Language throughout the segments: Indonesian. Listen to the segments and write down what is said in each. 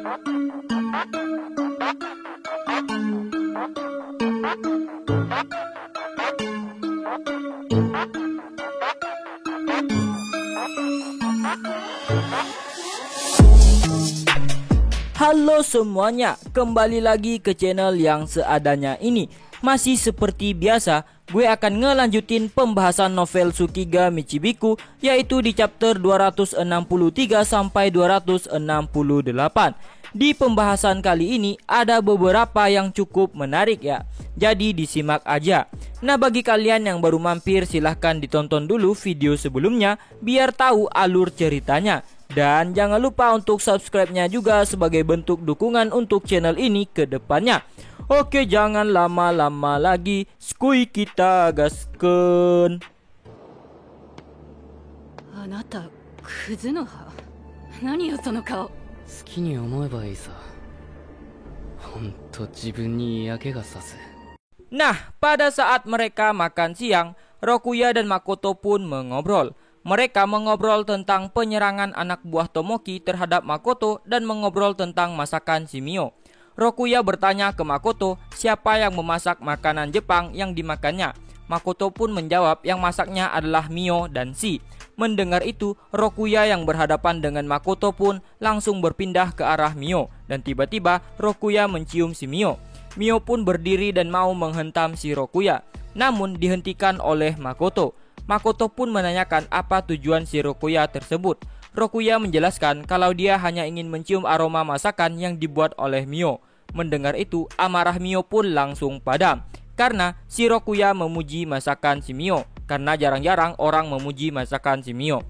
Halo semuanya, kembali lagi ke channel yang seadanya ini. Masih seperti biasa, gue akan ngelanjutin pembahasan novel Tsukiga Michibiku, yaitu di chapter 263 sampai 268. Di pembahasan kali ini ada beberapa yang cukup menarik ya, jadi disimak aja. Nah, bagi kalian yang baru mampir, silahkan ditonton dulu video sebelumnya biar tahu alur ceritanya. Dan jangan lupa untuk subscribe-nya juga sebagai bentuk dukungan untuk channel ini ke depannya. Oke, jangan lama-lama lagi, skui kita gaskeun. Anata, Kuzunoha. Nani yo sono kao? 好きに思えばいいさ。ほんと自分に嫌気がさす。 Nah, pada saat mereka makan siang, Rokuya dan Makoto pun mengobrol. Mereka mengobrol tentang penyerangan anak buah Tomoki terhadap Makoto dan mengobrol tentang masakan Shimio. Rokuya bertanya ke Makoto siapa yang memasak makanan Jepang yang dimakannya. Makoto pun menjawab yang masaknya adalah Mio dan Shi. Mendengar itu, Rokuya yang berhadapan dengan Makoto pun langsung berpindah ke arah Mio. Dan tiba-tiba Rokuya mencium si Mio. Mio pun berdiri dan mau menghentam si Rokuya, namun dihentikan oleh Makoto. Makoto pun menanyakan apa tujuan si Rokuya tersebut. Rokuya menjelaskan kalau dia hanya ingin mencium aroma masakan yang dibuat oleh Mio. Mendengar itu, amarah Mio pun langsung padam karena si Rokuya memuji masakan si Mio, karena jarang-jarang orang memuji masakan si Mio.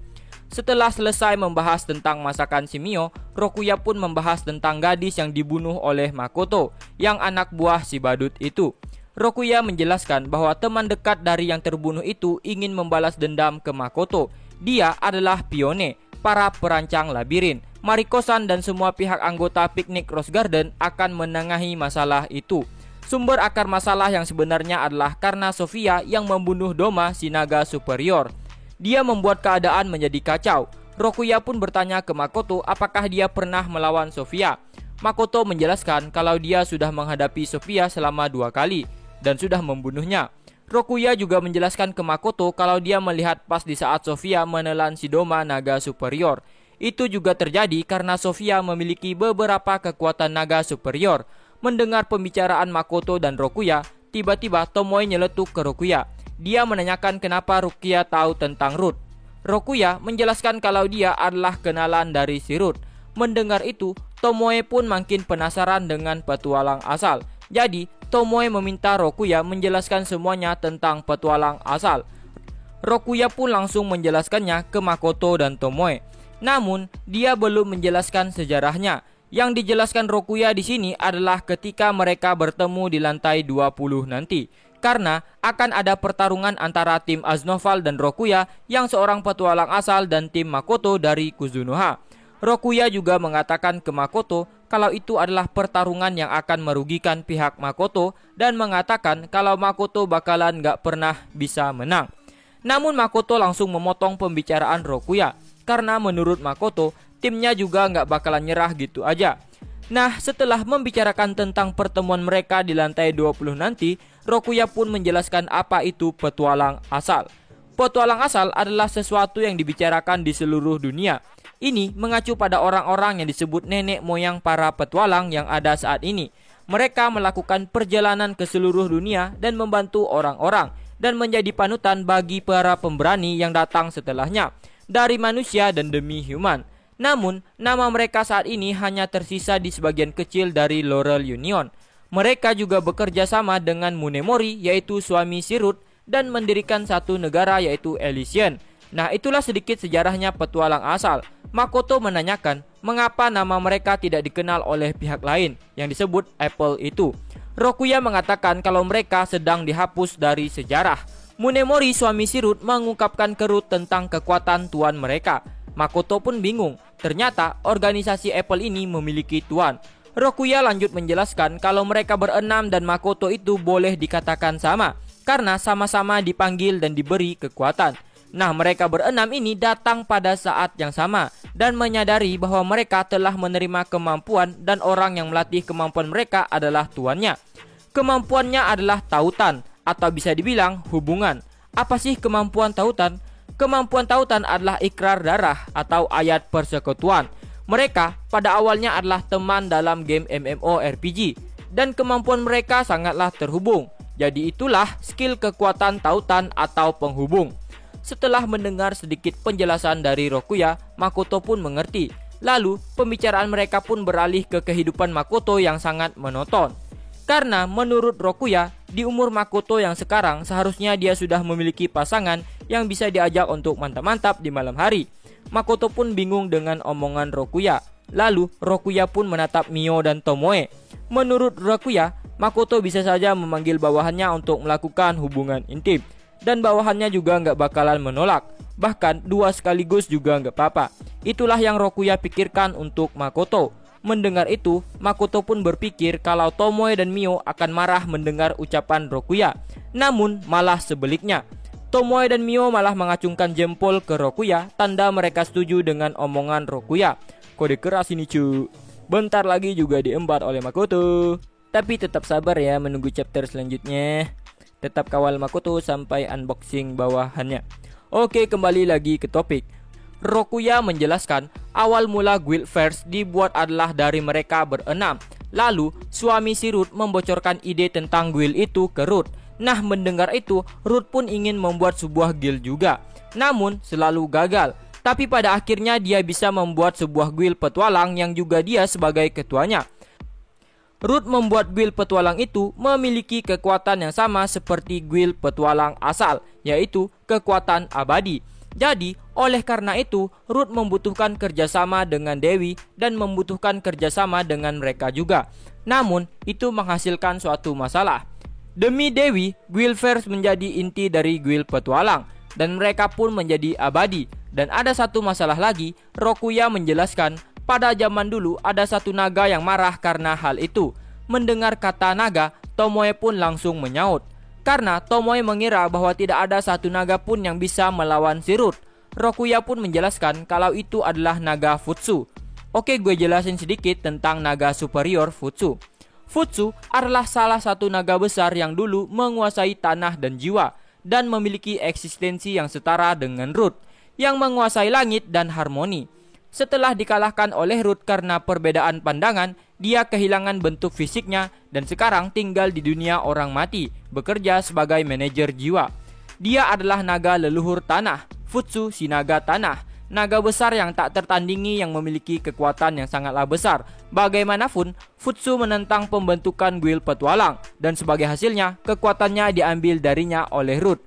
Setelah selesai membahas tentang masakan si Mio, Rokuya pun membahas tentang gadis yang dibunuh oleh Makoto, yang anak buah si badut itu. Rokuya menjelaskan bahwa teman dekat dari yang terbunuh itu ingin membalas dendam ke Makoto. Dia adalah Pione, para perancang labirin. Mariko-san dan semua pihak anggota piknik Rose Garden akan menengahi masalah itu. Sumber akar masalah yang sebenarnya adalah karena Sofia yang membunuh Doma si naga superior. Dia membuat keadaan menjadi kacau. Rokuya pun bertanya ke Makoto apakah dia pernah melawan Sofia. Makoto menjelaskan kalau dia sudah menghadapi Sofia selama 2 kali dan sudah membunuhnya. Rokuya juga menjelaskan ke Makoto kalau dia melihat pas di saat Sofia menelan si Doma naga superior. Itu juga terjadi karena Sofia memiliki beberapa kekuatan naga superior. Mendengar pembicaraan Makoto dan Rokuya, tiba-tiba Tomoe nyeletuk ke Rokuya. Dia menanyakan kenapa Rokuya tahu tentang Ruth. Rokuya menjelaskan kalau dia adalah kenalan dari si Ruth. Mendengar itu, Tomoe pun makin penasaran dengan petualang asal. Jadi, Tomoe meminta Rokuya menjelaskan semuanya tentang petualang asal. Rokuya pun langsung menjelaskannya ke Makoto dan Tomoe. Namun, dia belum menjelaskan sejarahnya. Yang dijelaskan Rokuya di sini adalah ketika mereka bertemu di lantai 20 nanti. Karena akan ada pertarungan antara tim Aznoval dan Rokuya yang seorang petualang asal dan tim Makoto dari Kuzunoha. Rokuya juga mengatakan ke Makoto kalau itu adalah pertarungan yang akan merugikan pihak Makoto dan mengatakan kalau Makoto bakalan gak pernah bisa menang. Namun Makoto langsung memotong pembicaraan Rokuya karena menurut Makoto timnya juga gak bakalan nyerah gitu aja. Nah, setelah membicarakan tentang pertemuan mereka di lantai 20 nanti, Rokuya pun menjelaskan apa itu petualang asal. Petualang asal adalah sesuatu yang dibicarakan di seluruh dunia. Ini mengacu pada orang-orang yang disebut nenek moyang para petualang yang ada saat ini. Mereka melakukan perjalanan ke seluruh dunia dan membantu orang-orang dan menjadi panutan bagi para pemberani yang datang setelahnya, dari manusia dan demi human. Namun, nama mereka saat ini hanya tersisa di sebagian kecil dari Laurel Union. Mereka juga bekerja sama dengan Munemori, yaitu suami si Ruth, dan mendirikan satu negara yaitu Elysian. Nah, itulah sedikit sejarahnya petualang asal. Makoto menanyakan mengapa nama mereka tidak dikenal oleh pihak lain yang disebut Apple itu. Rokuya mengatakan kalau mereka sedang dihapus dari sejarah. Munemori suami si Ruth mengungkapkan ke Ruth tentang kekuatan tuan mereka. Makoto pun bingung, ternyata organisasi Apple ini memiliki tuan. Rokuya lanjut menjelaskan kalau mereka berenam dan Makoto itu boleh dikatakan sama, karena sama-sama dipanggil dan diberi kekuatan. Nah, mereka berenam ini datang pada saat yang sama dan menyadari bahwa mereka telah menerima kemampuan dan orang yang melatih kemampuan mereka adalah tuannya. Kemampuannya adalah tautan atau bisa dibilang hubungan. Apa sih kemampuan tautan? Kemampuan tautan adalah ikrar darah atau ayat persekutuan. Mereka pada awalnya adalah teman dalam game MMORPG dan kemampuan mereka sangatlah terhubung. Jadi itulah skill kekuatan tautan atau penghubung. Setelah mendengar sedikit penjelasan dari Rokuya, Makoto pun mengerti. Lalu, pembicaraan mereka pun beralih ke kehidupan Makoto yang sangat monoton. Karena menurut Rokuya, di umur Makoto yang sekarang seharusnya dia sudah memiliki pasangan yang bisa diajak untuk mantap-mantap di malam hari. Makoto pun bingung dengan omongan Rokuya. Lalu, Rokuya pun menatap Mio dan Tomoe. Menurut Rokuya, Makoto bisa saja memanggil bawahannya untuk melakukan hubungan intim. Dan bawahannya juga nggak bakalan menolak. Bahkan 2 sekaligus juga nggak apa-apa. Itulah yang Rokuya pikirkan untuk Makoto. Mendengar itu, Makoto pun berpikir kalau Tomoe dan Mio akan marah mendengar ucapan Rokuya. Namun malah sebaliknya. Tomoe dan Mio malah mengacungkan jempol ke Rokuya, tanda mereka setuju dengan omongan Rokuya. Kode keras ini cu. Bentar lagi juga diembat oleh Makoto. Tapi tetap sabar ya menunggu chapter selanjutnya. Tetap kawal Makoto sampai unboxing bawahannya. Oke, kembali lagi ke topik. Rokuya menjelaskan awal mula Guild Fairs dibuat adalah dari mereka berenam. Lalu suami si Ruth membocorkan ide tentang guild itu ke Ruth. Nah, mendengar itu Ruth pun ingin membuat sebuah guild juga. Namun selalu gagal. Tapi pada akhirnya dia bisa membuat sebuah guild petualang yang juga dia sebagai ketuanya. Ruth membuat guild petualang itu memiliki kekuatan yang sama seperti guild petualang asal, yaitu kekuatan abadi. Jadi, oleh karena itu, Ruth membutuhkan kerjasama dengan Dewi dan membutuhkan kerjasama dengan mereka juga. Namun, itu menghasilkan suatu masalah. Demi Dewi, Guild Fairs menjadi inti dari guild petualang, dan mereka pun menjadi abadi. Dan ada satu masalah lagi, Rokuya menjelaskan, pada zaman dulu ada satu naga yang marah karena hal itu. Mendengar kata naga, Tomoe pun langsung menyaut. Karena Tomoe mengira bahwa tidak ada satu naga pun yang bisa melawan si Ruth. Rokuya pun menjelaskan kalau itu adalah naga Futsu. Oke, gue jelasin sedikit tentang naga superior Futsu. Futsu adalah salah satu naga besar yang dulu menguasai tanah dan jiwa dan memiliki eksistensi yang setara dengan Ruth, yang menguasai langit dan harmoni. Setelah dikalahkan oleh Ruth karena perbedaan pandangan, dia kehilangan bentuk fisiknya dan sekarang tinggal di dunia orang mati, bekerja sebagai manajer jiwa. Dia adalah naga leluhur tanah, Futsu si naga tanah, naga besar yang tak tertandingi yang memiliki kekuatan yang sangatlah besar. Bagaimanapun, Futsu menentang pembentukan guild petualang dan sebagai hasilnya, kekuatannya diambil darinya oleh Ruth.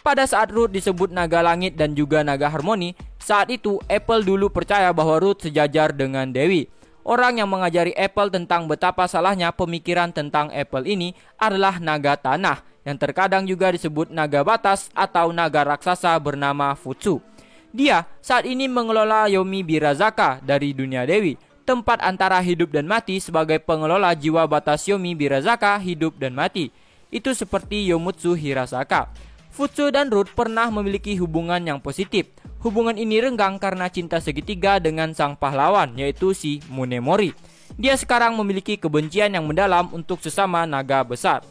Pada saat Ruth disebut naga langit dan juga naga harmoni, saat itu Apple dulu percaya bahwa Ruth sejajar dengan Dewi. Orang yang mengajari Apple tentang betapa salahnya pemikiran tentang Apple ini adalah naga tanah, yang terkadang juga disebut naga batas atau naga raksasa bernama Futsu. Dia saat ini mengelola Yomi Birazaka dari dunia Dewi, tempat antara hidup dan mati sebagai pengelola jiwa batas Yomi Birazaka hidup dan mati. Itu seperti Yomutsu Hirasaka. Futsu dan Ruth pernah memiliki hubungan yang positif. Hubungan ini renggang karena cinta segitiga dengan sang pahlawan, yaitu si Munemori. Dia sekarang memiliki kebencian yang mendalam untuk sesama naga besar.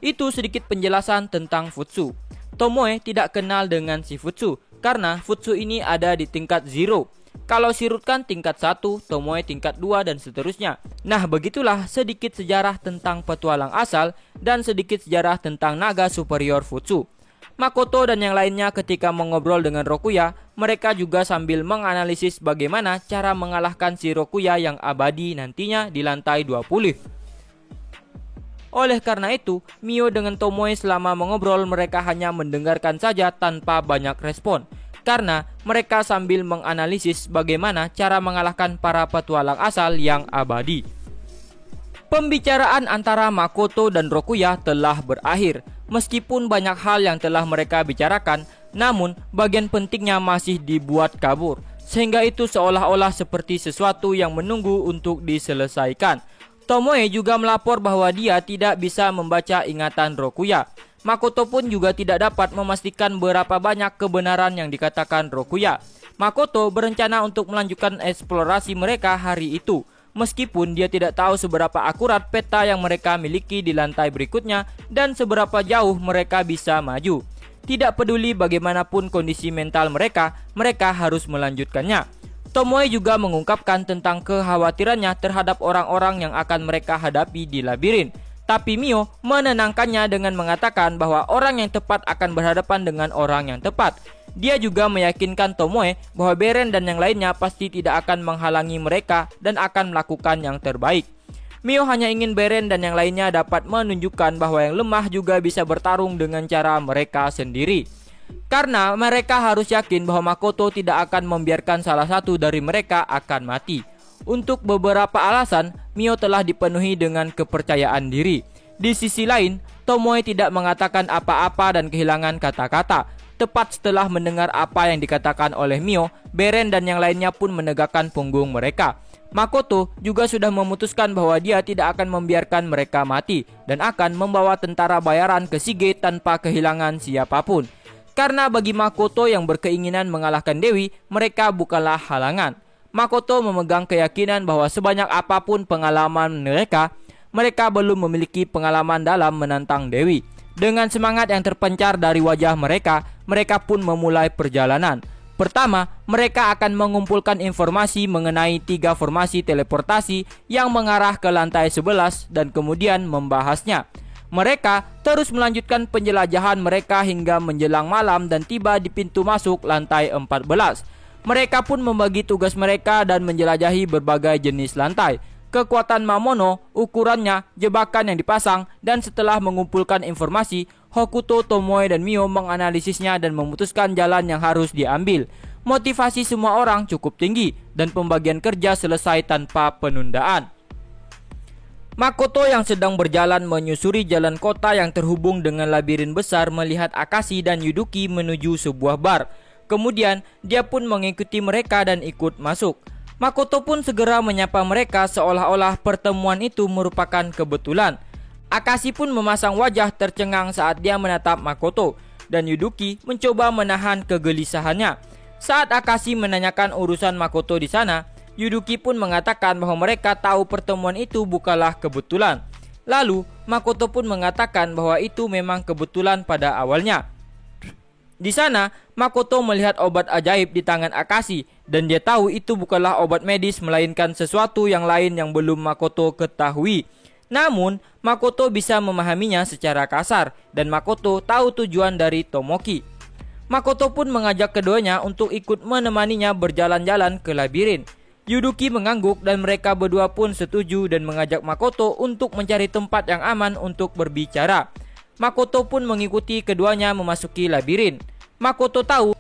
Itu sedikit penjelasan tentang Futsu. Tomoe tidak kenal dengan si Futsu, karena Futsu ini ada di tingkat 0. Kalau si Ruth kan tingkat 1, Tomoe tingkat 2 dan seterusnya. Nah, begitulah sedikit sejarah tentang petualang asal dan sedikit sejarah tentang naga superior Futsu. Makoto dan yang lainnya ketika mengobrol dengan Rokuya, mereka juga sambil menganalisis bagaimana cara mengalahkan si Rokuya yang abadi nantinya di lantai 20. Oleh karena itu, Mio dengan Tomoe selama mengobrol mereka hanya mendengarkan saja tanpa banyak respon. Karena mereka sambil menganalisis bagaimana cara mengalahkan para petualang asal yang abadi. Pembicaraan antara Makoto dan Rokuya telah berakhir. Meskipun banyak hal yang telah mereka bicarakan, namun bagian pentingnya masih dibuat kabur. Sehingga itu seolah-olah seperti sesuatu yang menunggu untuk diselesaikan. Tomoe juga melapor bahwa dia tidak bisa membaca ingatan Rokuya. Makoto pun juga tidak dapat memastikan berapa banyak kebenaran yang dikatakan Rokuya. Makoto berencana untuk melanjutkan eksplorasi mereka hari itu, meskipun dia tidak tahu seberapa akurat peta yang mereka miliki di lantai berikutnya dan seberapa jauh mereka bisa maju. Tidak peduli bagaimanapun kondisi mental mereka, mereka harus melanjutkannya. Tomoe juga mengungkapkan tentang kekhawatirannya terhadap orang-orang yang akan mereka hadapi di labirin. Tapi Mio menenangkannya dengan mengatakan bahwa orang yang tepat akan berhadapan dengan orang yang tepat. Dia juga meyakinkan Tomoe bahwa Beren dan yang lainnya pasti tidak akan menghalangi mereka dan akan melakukan yang terbaik. Mio hanya ingin Beren dan yang lainnya dapat menunjukkan bahwa yang lemah juga bisa bertarung dengan cara mereka sendiri. Karena mereka harus yakin bahwa Makoto tidak akan membiarkan salah satu dari mereka akan mati. Untuk beberapa alasan, Mio telah dipenuhi dengan kepercayaan diri. Di sisi lain, Tomoe tidak mengatakan apa-apa dan kehilangan kata-kata. Tepat setelah mendengar apa yang dikatakan oleh Mio, Beren dan yang lainnya pun menegakkan punggung mereka. Makoto juga sudah memutuskan bahwa dia tidak akan membiarkan mereka mati dan akan membawa tentara bayaran ke Shige tanpa kehilangan siapapun. Karena bagi Makoto yang berkeinginan mengalahkan Dewi, mereka bukanlah halangan. Makoto memegang keyakinan bahwa sebanyak apapun pengalaman mereka belum memiliki pengalaman dalam menantang Dewi. Dengan semangat yang terpencar dari wajah mereka, mereka pun memulai perjalanan. Pertama, mereka akan mengumpulkan informasi mengenai 3 formasi teleportasi yang mengarah ke lantai 11 dan kemudian membahasnya. Mereka terus melanjutkan penjelajahan mereka hingga menjelang malam dan tiba di pintu masuk lantai 14. Mereka pun membagi tugas mereka dan menjelajahi berbagai jenis lantai, kekuatan Mamono, ukurannya, jebakan yang dipasang, dan setelah mengumpulkan informasi, Hokuto, Tomoe, dan Mio menganalisisnya dan memutuskan jalan yang harus diambil. Motivasi semua orang cukup tinggi dan pembagian kerja selesai tanpa penundaan. Makoto yang sedang berjalan menyusuri jalan kota yang terhubung dengan labirin besar melihat Akashi dan Yuduki menuju sebuah bar. Kemudian dia pun mengikuti mereka dan ikut masuk. Makoto pun segera menyapa mereka seolah-olah pertemuan itu merupakan kebetulan. Akashi pun memasang wajah tercengang saat dia menatap Makoto dan Yuduki mencoba menahan kegelisahannya. Saat Akashi menanyakan urusan Makoto di sana, Yuduki pun mengatakan bahwa mereka tahu pertemuan itu bukanlah kebetulan. Lalu Makoto pun mengatakan bahwa itu memang kebetulan pada awalnya. Di sana, Makoto melihat obat ajaib di tangan Akashi dan dia tahu itu bukanlah obat medis melainkan sesuatu yang lain yang belum Makoto ketahui. Namun, Makoto bisa memahaminya secara kasar dan Makoto tahu tujuan dari Tomoki. Makoto pun mengajak keduanya untuk ikut menemaninya berjalan-jalan ke labirin. Yuduki mengangguk dan mereka berdua pun setuju dan mengajak Makoto untuk mencari tempat yang aman untuk berbicara. Makoto pun mengikuti keduanya memasuki labirin. Makoto tahu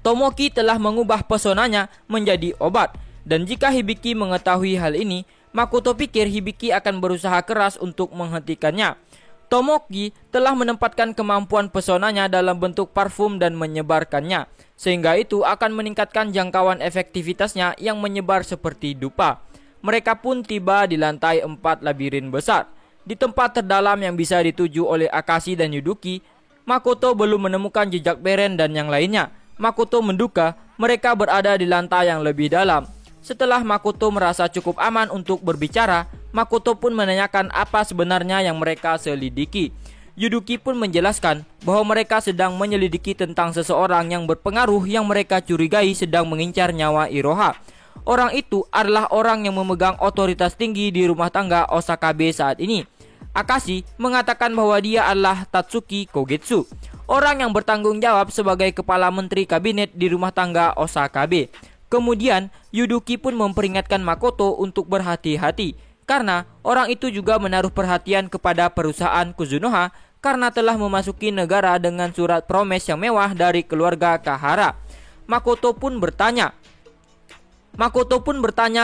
Tomoki telah mengubah pesonanya menjadi obat, dan jika Hibiki mengetahui hal ini, Makoto pikir Hibiki akan berusaha keras untuk menghentikannya. Tomoki telah menempatkan kemampuan pesonanya dalam bentuk parfum dan menyebarkannya, sehingga itu akan meningkatkan jangkauan efektivitasnya yang menyebar seperti dupa. Mereka pun tiba di lantai 4 labirin besar. Di tempat terdalam yang bisa dituju oleh Akashi dan Yuduki, Makoto belum menemukan jejak Beren dan yang lainnya. Makoto menduga mereka berada di lantai yang lebih dalam. Setelah Makoto merasa cukup aman untuk berbicara, Makoto pun menanyakan apa sebenarnya yang mereka selidiki. Yuduki pun menjelaskan bahwa mereka sedang menyelidiki tentang seseorang yang berpengaruh yang mereka curigai sedang mengincar nyawa Iroha. Orang itu adalah orang yang memegang otoritas tinggi di rumah tangga Osakabe saat ini. Akashi mengatakan bahwa dia adalah Tatsuki Kogetsu, orang yang bertanggung jawab sebagai kepala menteri kabinet di rumah tangga Osakabe. Kemudian Yuduki pun memperingatkan Makoto untuk berhati-hati karena orang itu juga menaruh perhatian kepada perusahaan Kuzunoha karena telah memasuki negara dengan surat promes yang mewah dari keluarga Kahara. Makoto pun bertanya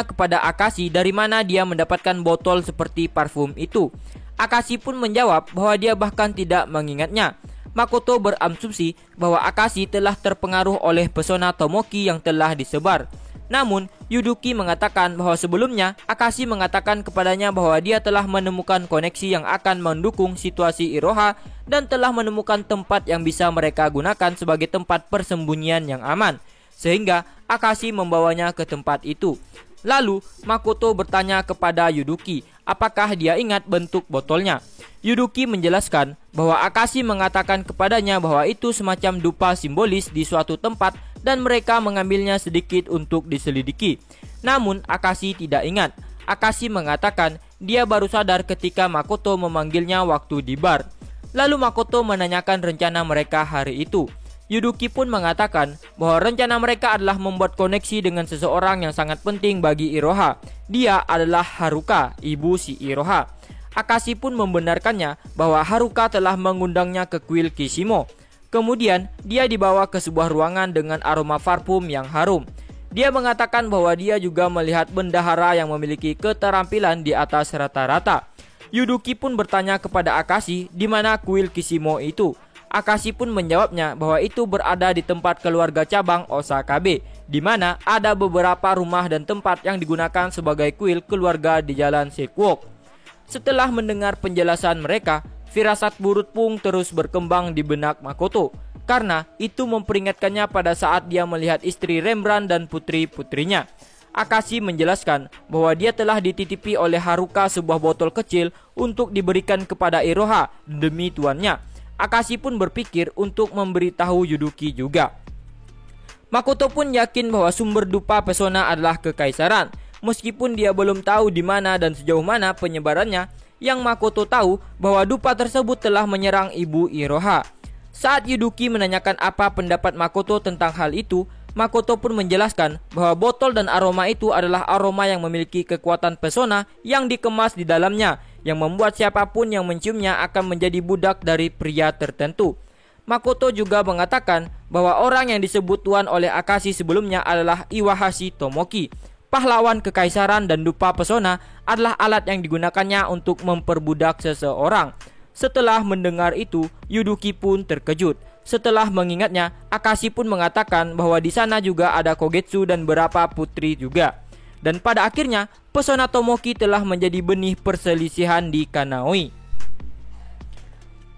kepada Akashi dari mana dia mendapatkan botol seperti parfum itu. Akashi pun menjawab bahwa dia bahkan tidak mengingatnya. Makoto berasumsi bahwa Akashi telah terpengaruh oleh pesona Tomoki yang telah disebar. Namun, Yuduki mengatakan bahwa sebelumnya Akashi mengatakan kepadanya bahwa dia telah menemukan koneksi yang akan mendukung situasi Iroha dan telah menemukan tempat yang bisa mereka gunakan sebagai tempat persembunyian yang aman. Sehingga Akashi membawanya ke tempat itu. Lalu, Makoto bertanya kepada Yuduki apakah dia ingat bentuk botolnya. Yuduki menjelaskan bahwa Akashi mengatakan kepadanya bahwa itu semacam dupa simbolis di suatu tempat dan mereka mengambilnya sedikit untuk diselidiki. Namun Akashi tidak ingat. Akashi mengatakan dia baru sadar ketika Makoto memanggilnya waktu di bar. Lalu Makoto menanyakan rencana mereka hari itu. Yuduki pun mengatakan bahwa rencana mereka adalah membuat koneksi dengan seseorang yang sangat penting bagi Iroha. Dia adalah Haruka, ibu si Iroha. Akashi pun membenarkannya bahwa Haruka telah mengundangnya ke kuil Kishimo. Kemudian, dia dibawa ke sebuah ruangan dengan aroma parfum yang harum. Dia mengatakan bahwa dia juga melihat bendahara yang memiliki keterampilan di atas rata-rata. Yuduki pun bertanya kepada Akashi di mana kuil Kishimo itu. Akashi pun menjawabnya bahwa itu berada di tempat keluarga cabang Osakabe, di mana ada beberapa rumah dan tempat yang digunakan sebagai kuil keluarga di jalan Sekuok. Setelah mendengar penjelasan mereka, firasat buruk pun terus berkembang di benak Makoto, karena itu memperingatkannya pada saat dia melihat istri Rembrandt dan putri-putrinya. Akashi menjelaskan bahwa dia telah dititipi oleh Haruka sebuah botol kecil untuk diberikan kepada Iroha demi tuannya. Akashi pun berpikir untuk memberitahu Yuduki juga. Makoto pun yakin bahwa sumber dupa pesona adalah kekaisaran. Meskipun dia belum tahu di mana dan sejauh mana penyebarannya, yang Makoto tahu bahwa dupa tersebut telah menyerang ibu Iroha. Saat Yuduki menanyakan apa pendapat Makoto tentang hal itu, Makoto pun menjelaskan bahwa botol dan aroma itu adalah aroma yang memiliki kekuatan pesona yang dikemas di dalamnya, yang membuat siapapun yang menciumnya akan menjadi budak dari pria tertentu. Makoto juga mengatakan bahwa orang yang disebut tuan oleh Akashi sebelumnya adalah Iwahashi Tomoki. Pahlawan kekaisaran dan dupa pesona adalah alat yang digunakannya untuk memperbudak seseorang. Setelah mendengar itu, Yuduki pun terkejut. Setelah mengingatnya, Akashi pun mengatakan bahwa di sana juga ada Kogetsu dan beberapa putri juga. Dan pada akhirnya, pesona Tomoki telah menjadi benih perselisihan di Kanaoi.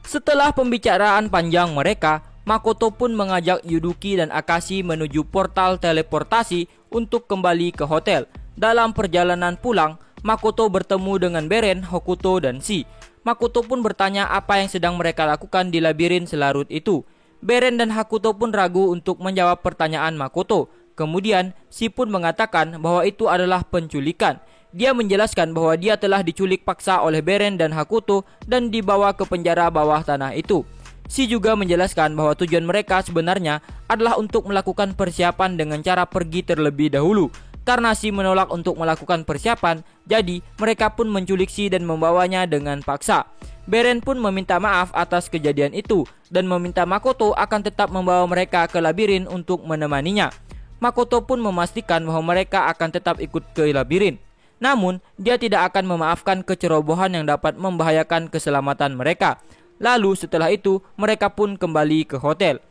Setelah pembicaraan panjang mereka, Makoto pun mengajak Yuduki dan Akashi menuju portal teleportasi untuk kembali ke hotel. Dalam perjalanan pulang, Makoto bertemu dengan Beren, Hokuto, dan Shi. Makoto pun bertanya apa yang sedang mereka lakukan di labirin selarut itu. Beren dan Hokuto pun ragu untuk menjawab pertanyaan Makoto. Kemudian, Shi pun mengatakan bahwa itu adalah penculikan. Dia menjelaskan bahwa dia telah diculik paksa oleh Beren dan Hokuto dan dibawa ke penjara bawah tanah itu. Shi juga menjelaskan bahwa tujuan mereka sebenarnya adalah untuk melakukan persiapan dengan cara pergi terlebih dahulu. Karena Shi menolak untuk melakukan persiapan, jadi mereka pun menculik Shi dan membawanya dengan paksa. Beren pun meminta maaf atas kejadian itu dan meminta Makoto akan tetap membawa mereka ke labirin untuk menemaninya. Makoto pun memastikan bahwa mereka akan tetap ikut ke labirin. Namun, dia tidak akan memaafkan kecerobohan yang dapat membahayakan keselamatan mereka. Lalu setelah itu, mereka pun kembali ke hotel.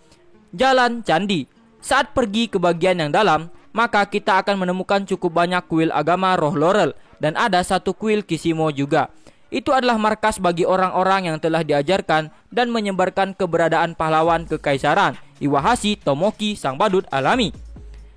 Jalan Candi. Saat pergi ke bagian yang dalam, maka kita akan menemukan cukup banyak kuil agama roh Laurel dan ada satu kuil Kishimo juga. Itu adalah markas bagi orang-orang yang telah diajarkan dan menyebarkan keberadaan pahlawan kekaisaran Iwahashi Tomoki sang badut alami.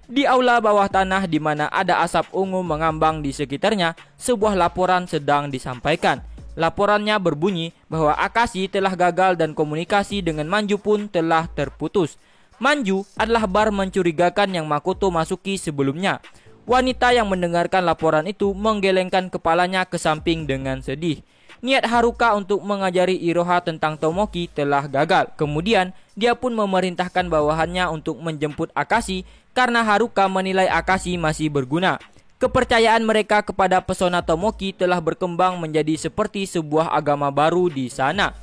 Di aula bawah tanah di mana ada asap ungu mengambang di sekitarnya, sebuah laporan sedang disampaikan. Laporannya berbunyi bahwa Akashi telah gagal dan komunikasi dengan Manju pun telah terputus. Manju adalah bar mencurigakan yang Makoto masuki sebelumnya. Wanita yang mendengarkan laporan itu menggelengkan kepalanya ke samping dengan sedih. Niat Haruka untuk mengajari Iroha tentang Tomoki telah gagal. Kemudian, dia pun memerintahkan bawahannya untuk menjemput Akashi karena Haruka menilai Akashi masih berguna. Kepercayaan mereka kepada pesona Tomoki telah berkembang menjadi seperti sebuah agama baru di sana.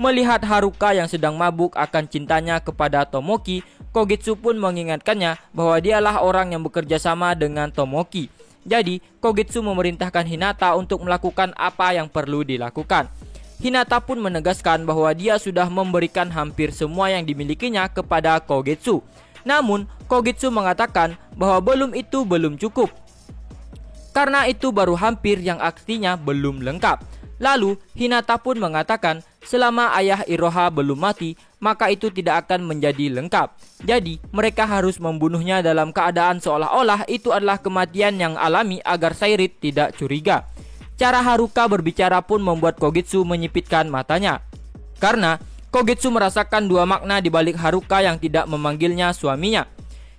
Melihat Haruka yang sedang mabuk akan cintanya kepada Tomoki, Kogetsu pun mengingatkannya bahwa dialah orang yang bekerja sama dengan Tomoki. Jadi, Kogetsu memerintahkan Hinata untuk melakukan apa yang perlu dilakukan. Hinata pun menegaskan bahwa dia sudah memberikan hampir semua yang dimilikinya kepada Kogetsu. Namun, Kogitsu mengatakan bahwa belum cukup. Karena itu baru hampir yang artinya belum lengkap. Lalu, Hinata pun mengatakan selama ayah Iroha belum mati, maka itu tidak akan menjadi lengkap. Jadi, mereka harus membunuhnya dalam keadaan seolah-olah itu adalah kematian yang alami agar Sairit tidak curiga. Cara Haruka berbicara pun membuat Kogitsu menyipitkan matanya. Karena Kogitsu merasakan dua makna di balik Haruka yang tidak memanggilnya suaminya.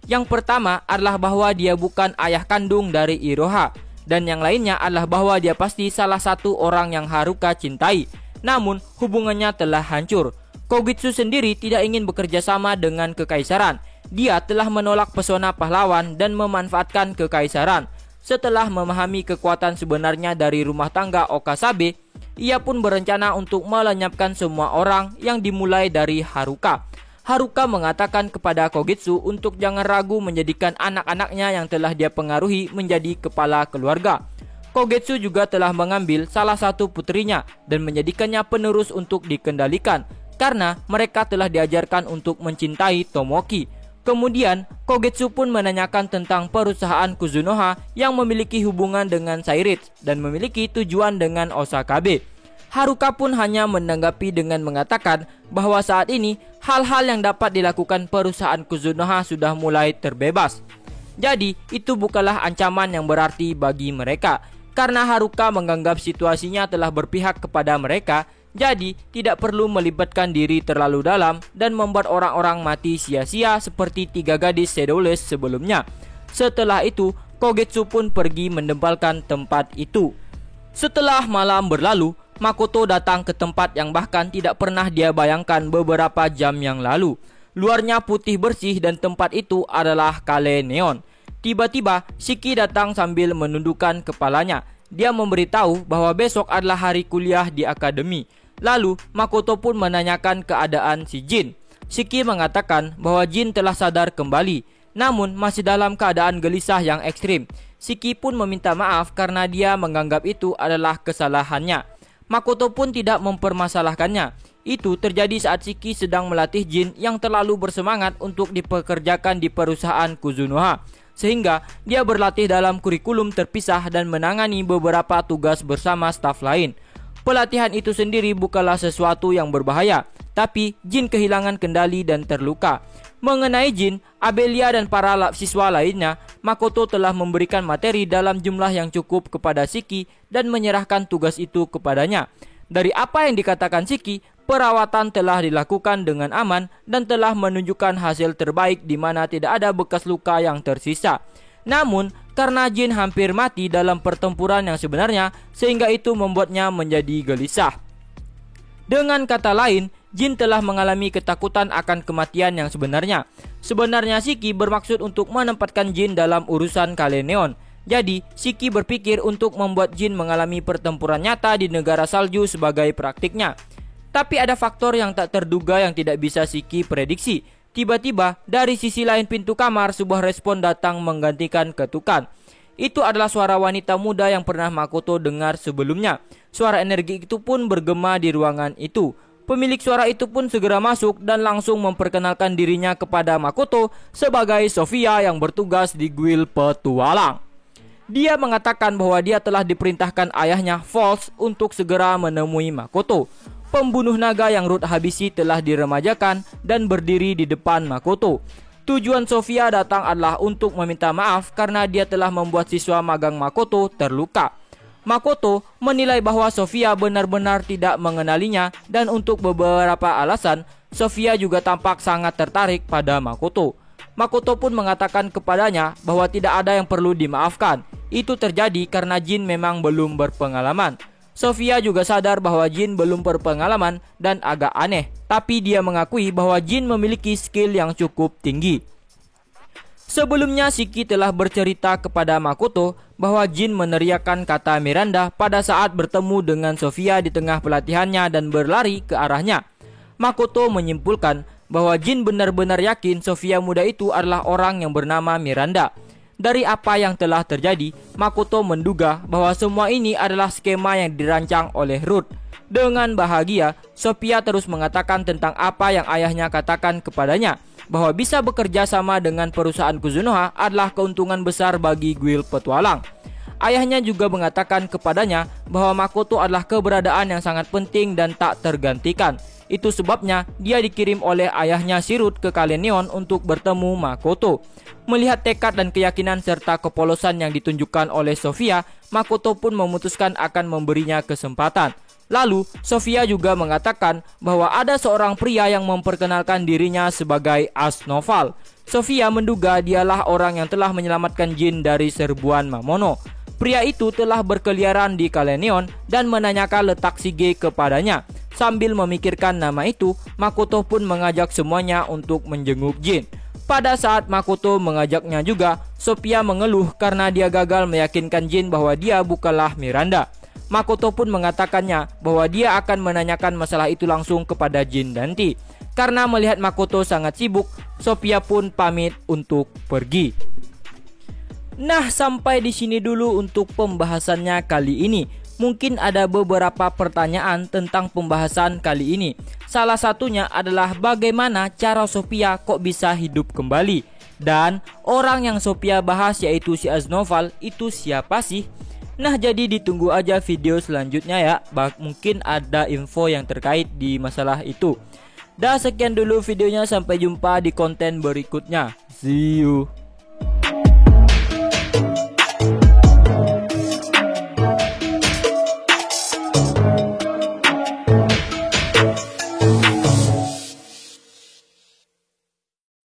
Yang pertama adalah bahwa dia bukan ayah kandung dari Iroha. Dan yang lainnya adalah bahwa dia pasti salah satu orang yang Haruka cintai. Namun hubungannya telah hancur. Kogitsu sendiri tidak ingin bekerja sama dengan kekaisaran. Dia telah menolak pesona pahlawan dan memanfaatkan kekaisaran. Setelah memahami kekuatan sebenarnya dari rumah tangga Okasabe, ia pun berencana untuk melenyapkan semua orang yang dimulai dari Haruka. Haruka mengatakan kepada Kogitsu untuk jangan ragu menjadikan anak-anaknya yang telah dia pengaruhi menjadi kepala keluarga. Kogitsu juga telah mengambil salah satu putrinya dan menjadikannya penerus untuk dikendalikan karena mereka telah diajarkan untuk mencintai Tomoki. Kemudian, Kogitsu pun menanyakan tentang perusahaan Kuzunoha yang memiliki hubungan dengan Sairit dan memiliki tujuan dengan Osakabe. Haruka pun hanya menanggapi dengan mengatakan bahwa saat ini hal-hal yang dapat dilakukan perusahaan Kuzunoha sudah mulai terbebas. Jadi, itu bukanlah ancaman yang berarti bagi mereka. Karena Haruka menganggap situasinya telah berpihak kepada mereka, jadi tidak perlu melibatkan diri terlalu dalam dan membuat orang-orang mati sia-sia seperti 3 gadis Shadowless sebelumnya. Setelah itu, Kogitsu pun pergi mendempalkan tempat itu. Setelah malam berlalu, Makoto datang ke tempat yang bahkan tidak pernah dia bayangkan beberapa jam yang lalu. Luarnya putih bersih dan tempat itu adalah kale neon. Tiba-tiba, Shiki datang sambil menundukkan kepalanya. Dia memberitahu bahwa besok adalah hari kuliah di akademi. Lalu, Makoto pun menanyakan keadaan si Jin. Shiki mengatakan bahwa Jin telah sadar kembali, namun masih dalam keadaan gelisah yang ekstrim. Shiki pun meminta maaf karena dia menganggap itu adalah kesalahannya. Makoto pun tidak mempermasalahkannya. Itu terjadi saat Shiki sedang melatih Jin yang terlalu bersemangat untuk dipekerjakan di perusahaan Kuzunoha, sehingga dia berlatih dalam kurikulum terpisah dan menangani beberapa tugas bersama staf lain. Pelatihan itu sendiri bukanlah sesuatu yang berbahaya, tapi Jin kehilangan kendali dan terluka. Mengenai Jin, Abelia dan para siswa lainnya, Makoto telah memberikan materi dalam jumlah yang cukup kepada Shiki dan menyerahkan tugas itu kepadanya. Dari apa yang dikatakan Shiki, perawatan telah dilakukan dengan aman dan telah menunjukkan hasil terbaik di mana tidak ada bekas luka yang tersisa. Namun, karena Jin hampir mati dalam pertempuran yang sebenarnya, sehingga itu membuatnya menjadi gelisah. Dengan kata lain, Jin telah mengalami ketakutan akan kematian yang sebenarnya. Sebenarnya Shiki bermaksud untuk menempatkan Jin dalam urusan kale neon. Jadi, Shiki berpikir untuk membuat Jin mengalami pertempuran nyata di negara salju sebagai praktiknya. Tapi ada faktor yang tak terduga yang tidak bisa Shiki prediksi. Tiba-tiba, dari sisi lain pintu kamar, sebuah respon datang menggantikan ketukan. Itu adalah suara wanita muda yang pernah Makoto dengar sebelumnya. Suara energi itu pun bergema di ruangan itu. Pemilik suara itu pun segera masuk dan langsung memperkenalkan dirinya kepada Makoto sebagai Sofia yang bertugas di guild petualang. Dia mengatakan bahwa dia telah diperintahkan ayahnya False untuk segera menemui Makoto. Pembunuh naga yang Ruth habisi telah diremajakan dan berdiri di depan Makoto. Tujuan Sofia datang adalah untuk meminta maaf karena dia telah membuat siswa magang Makoto terluka. Makoto menilai bahwa Sofia benar-benar tidak mengenalinya dan untuk beberapa alasan, Sofia juga tampak sangat tertarik pada Makoto. Makoto pun mengatakan kepadanya bahwa tidak ada yang perlu dimaafkan. Itu terjadi karena Jin memang belum berpengalaman. Sofia juga sadar bahwa Jin belum berpengalaman dan agak aneh, tapi dia mengakui bahwa Jin memiliki skill yang cukup tinggi. Sebelumnya Shiki telah bercerita kepada Makoto bahwa Jin meneriakkan kata Miranda pada saat bertemu dengan Sofia di tengah pelatihannya dan berlari ke arahnya. Makoto menyimpulkan bahwa Jin benar-benar yakin Sofia muda itu adalah orang yang bernama Miranda. Dari apa yang telah terjadi, Makoto menduga bahwa semua ini adalah skema yang dirancang oleh Ruth. Dengan bahagia, Sofia terus mengatakan tentang apa yang ayahnya katakan kepadanya. bahwa bisa bekerja sama dengan perusahaan Kuzunoha adalah keuntungan besar bagi guild petualang. Ayahnya juga mengatakan kepadanya bahwa Makoto adalah keberadaan yang sangat penting dan tak tergantikan. Itu sebabnya dia dikirim oleh ayahnya Shirut ke Kalenion untuk bertemu Makoto. Melihat tekad dan keyakinan serta kepolosan yang ditunjukkan oleh Sofia, Makoto pun memutuskan akan memberinya kesempatan. Lalu, Sofia juga mengatakan bahwa ada seorang pria yang memperkenalkan dirinya sebagai Asnoval. Sofia menduga dialah orang yang telah menyelamatkan Jin dari serbuan Mamono. Pria itu telah berkeliaran di Kalenion dan menanyakan letak Shige kepadanya. Sambil memikirkan nama itu, Makoto pun mengajak semuanya untuk menjenguk Jin. Pada saat Makoto mengajaknya juga, Sofia mengeluh karena dia gagal meyakinkan Jin bahwa dia bukanlah Miranda. Makoto pun mengatakannya bahwa dia akan menanyakan masalah itu langsung kepada Jin Danti. Karena melihat Makoto sangat sibuk, Sofia pun pamit untuk pergi. Nah, sampai di sini dulu untuk pembahasannya kali ini. Mungkin ada beberapa pertanyaan tentang pembahasan kali ini. Salah satunya adalah bagaimana cara Sofia kok bisa hidup kembali. Dan orang yang Sofia bahas yaitu si Asnoval itu siapa sih? Nah, jadi ditunggu aja video selanjutnya ya. Mungkin ada info yang terkait di masalah itu. Dah, sekian dulu videonya, sampai jumpa di konten berikutnya. See you.